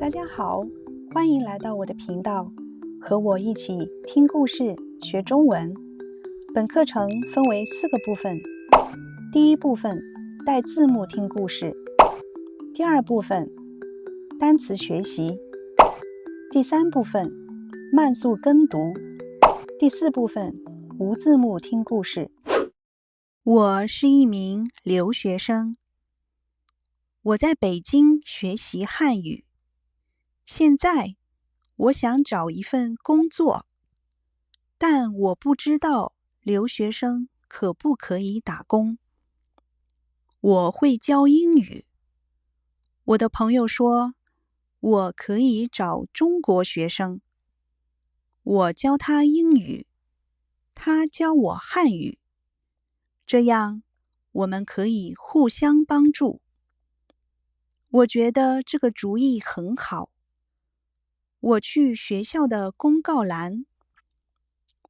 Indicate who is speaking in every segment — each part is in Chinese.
Speaker 1: 大家好，欢迎来到我的频道，和我一起听故事学中文。本课程分为4个部分，第一部分带字幕听故事，第二部分单词学习，第3部分慢速跟读，第4部分无字幕听故事。我是一名留学生，我在北京学习汉语。现在我想找一份工作，但我不知道留学生可不可以打工。我会教英语，我的朋友说我可以找中国学生，我教他英语，他教我汉语，这样我们可以互相帮助。我觉得这个主意很好。我去学校的公告栏，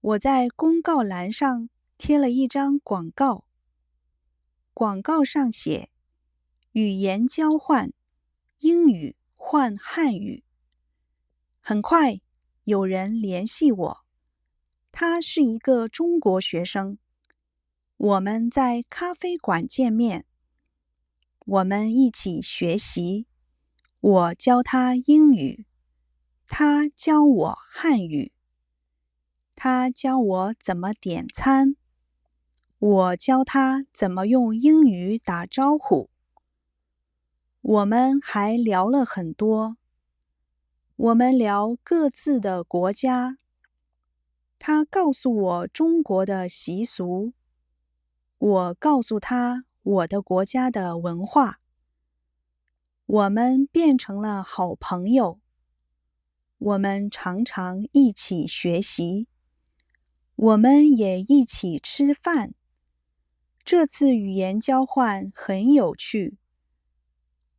Speaker 1: 我在公告栏上贴了一张广告，广告上写语言交换，英语换汉语。很快有人联系我，他是一个中国学生，我们在咖啡馆见面，我们一起学习，我教他英语，他教我汉语，他教我怎么点餐，我教他怎么用英语打招呼。我们还聊了很多，我们聊各自的国家，他告诉我中国的习俗，我告诉他我的国家的文化。我们变成了好朋友，我们常常一起学习，我们也一起吃饭。这次语言交换很有趣，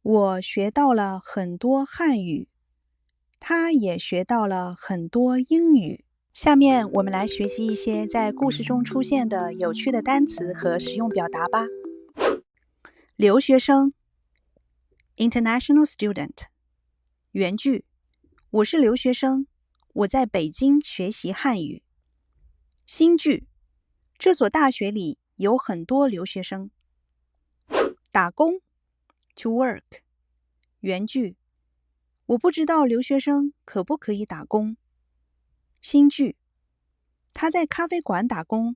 Speaker 1: 我学到了很多汉语，他也学到了很多英语。下面我们来学习一些在故事中出现的有趣的单词和实用表达吧。留学生 International student 原句：我是留学生，我在北京学习汉语。新句：这所大学里有很多留学生。打工 to work 原句：我不知道留学生可不可以打工。新句：他在咖啡馆打工，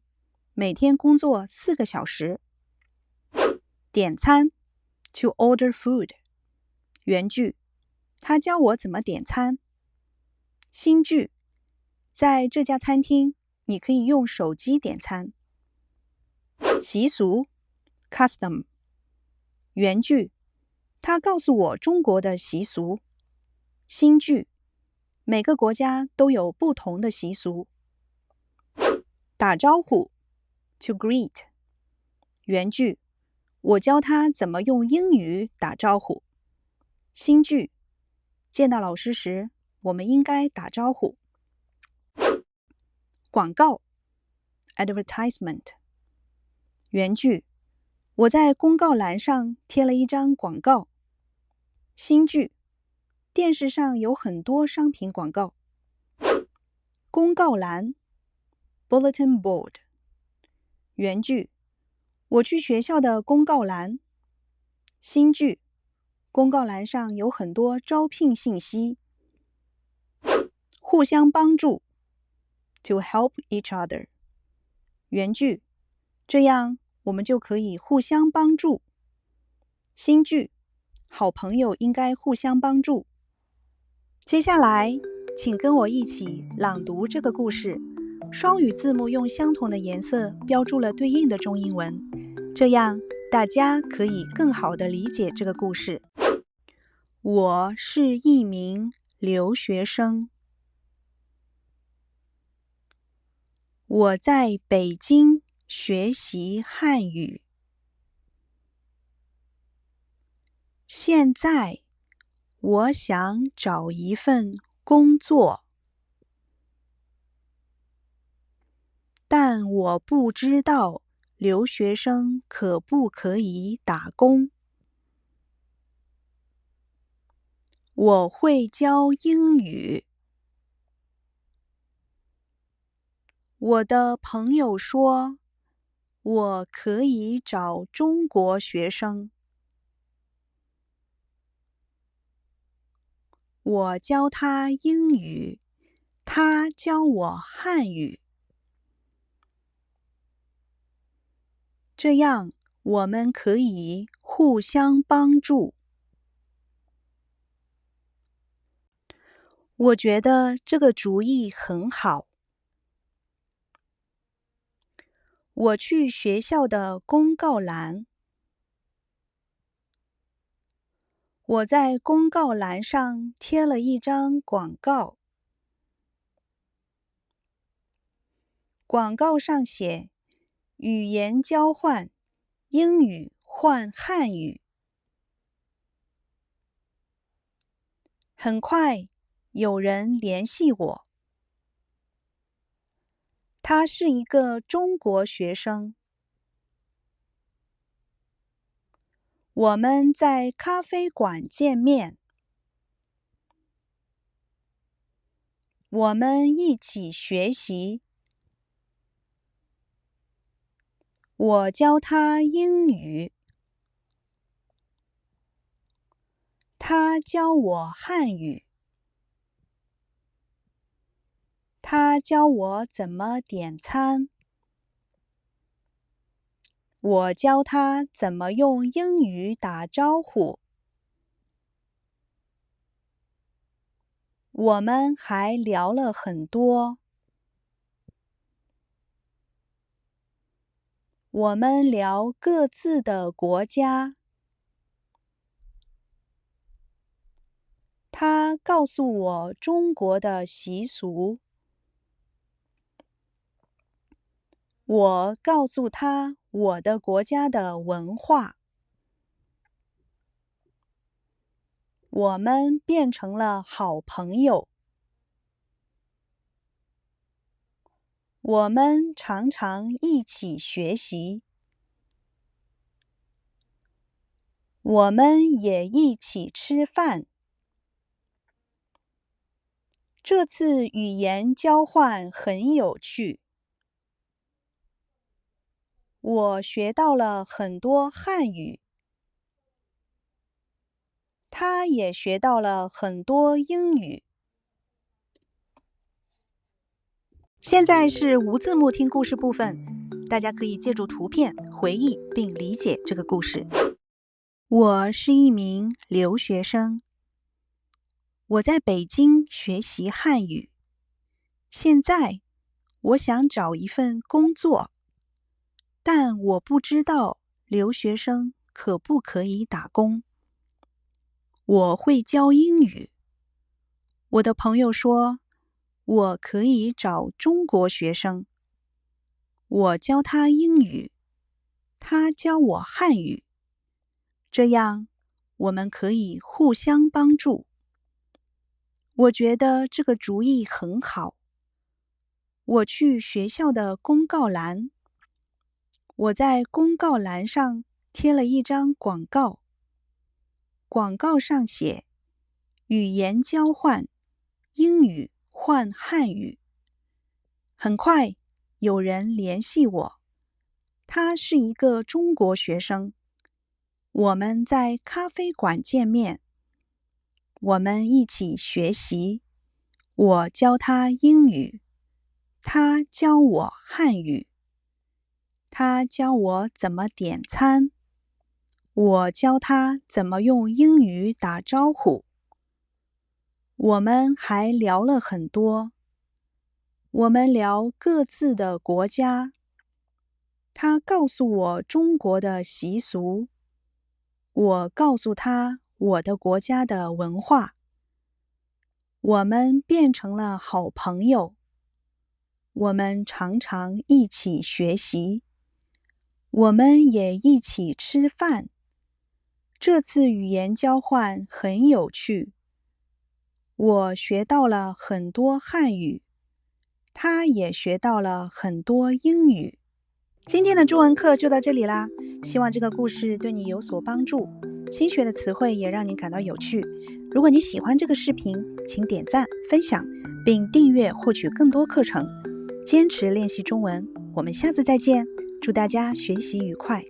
Speaker 1: 每天工作4个小时。点餐 to order food 原句：他教我怎么点餐。新句：在这家餐厅你可以用手机点餐。习俗 custom 原句：他告诉我中国的习俗。新句：每个国家都有不同的习俗。打招呼 to greet 原句：我教他怎么用英语打招呼。新句：见到老师时我们应该打招呼。广告 advertisement 原句：我在公告栏上贴了一张广告。新句：电视上有很多商品广告。公告栏 bulletin board 原句：我去学校的公告栏。新句：公告栏上有很多招聘信息。互相帮助 to help each other 原句：这样我们就可以互相帮助。新句：好朋友应该互相帮助。接下来请跟我一起朗读这个故事，双语字幕用相同的颜色标注了对应的中英文，这样大家可以更好地理解这个故事。我是一名留学生，我在北京学习汉语。现在我想找一份工作，但我不知道留学生可不可以打工。我会教英语。我的朋友说，我可以找中国学生。我教他英语，他教我汉语。这样我们可以互相帮助。我觉得这个主意很好。我去学校的公告栏。我在公告栏上贴了一张广告。广告上写语言交换，英语换汉语。很快有人联系我。他是一个中国学生。我们在咖啡馆见面。我们一起学习。我教他英语，他教我汉语。他教我怎么点餐。我教他怎么用英语打招呼。我们还聊了很多。我们聊各自的国家。他告诉我中国的习俗。我告诉他我的国家的文化。我们变成了好朋友。我们常常一起学习。我们也一起吃饭。这次语言交换很有趣。我学到了很多汉语。他也学到了很多英语。现在是无字幕听故事部分，大家可以借助图片回忆并理解这个故事。我是一名留学生。我在北京学习汉语。现在我想找一份工作，但我不知道留学生可不可以打工。我会教英语。我的朋友说，我可以找中国学生。我教他英语，他教我汉语。这样我们可以互相帮助。我觉得这个主意很好。我去学校的公告栏。我在公告栏上贴了一张广告。广告上写语言交换，英语换汉语。很快有人联系我。他是一个中国学生。我们在咖啡馆见面。我们一起学习。我教他英语，他教我汉语。他教我怎么点餐。我教他怎么用英语打招呼。我们还聊了很多。我们聊各自的国家。他告诉我中国的习俗。我告诉他我的国家的文化。我们变成了好朋友。我们常常一起学习。我们也一起吃饭。这次语言交换很有趣。我学到了很多汉语，他也学到了很多英语。今天的中文课就到这里啦，希望这个故事对你有所帮助。新学的词汇也让你感到有趣。如果你喜欢这个视频，请点赞、分享，并订阅获取更多课程。坚持练习中文，我们下次再见。祝大家学习愉快。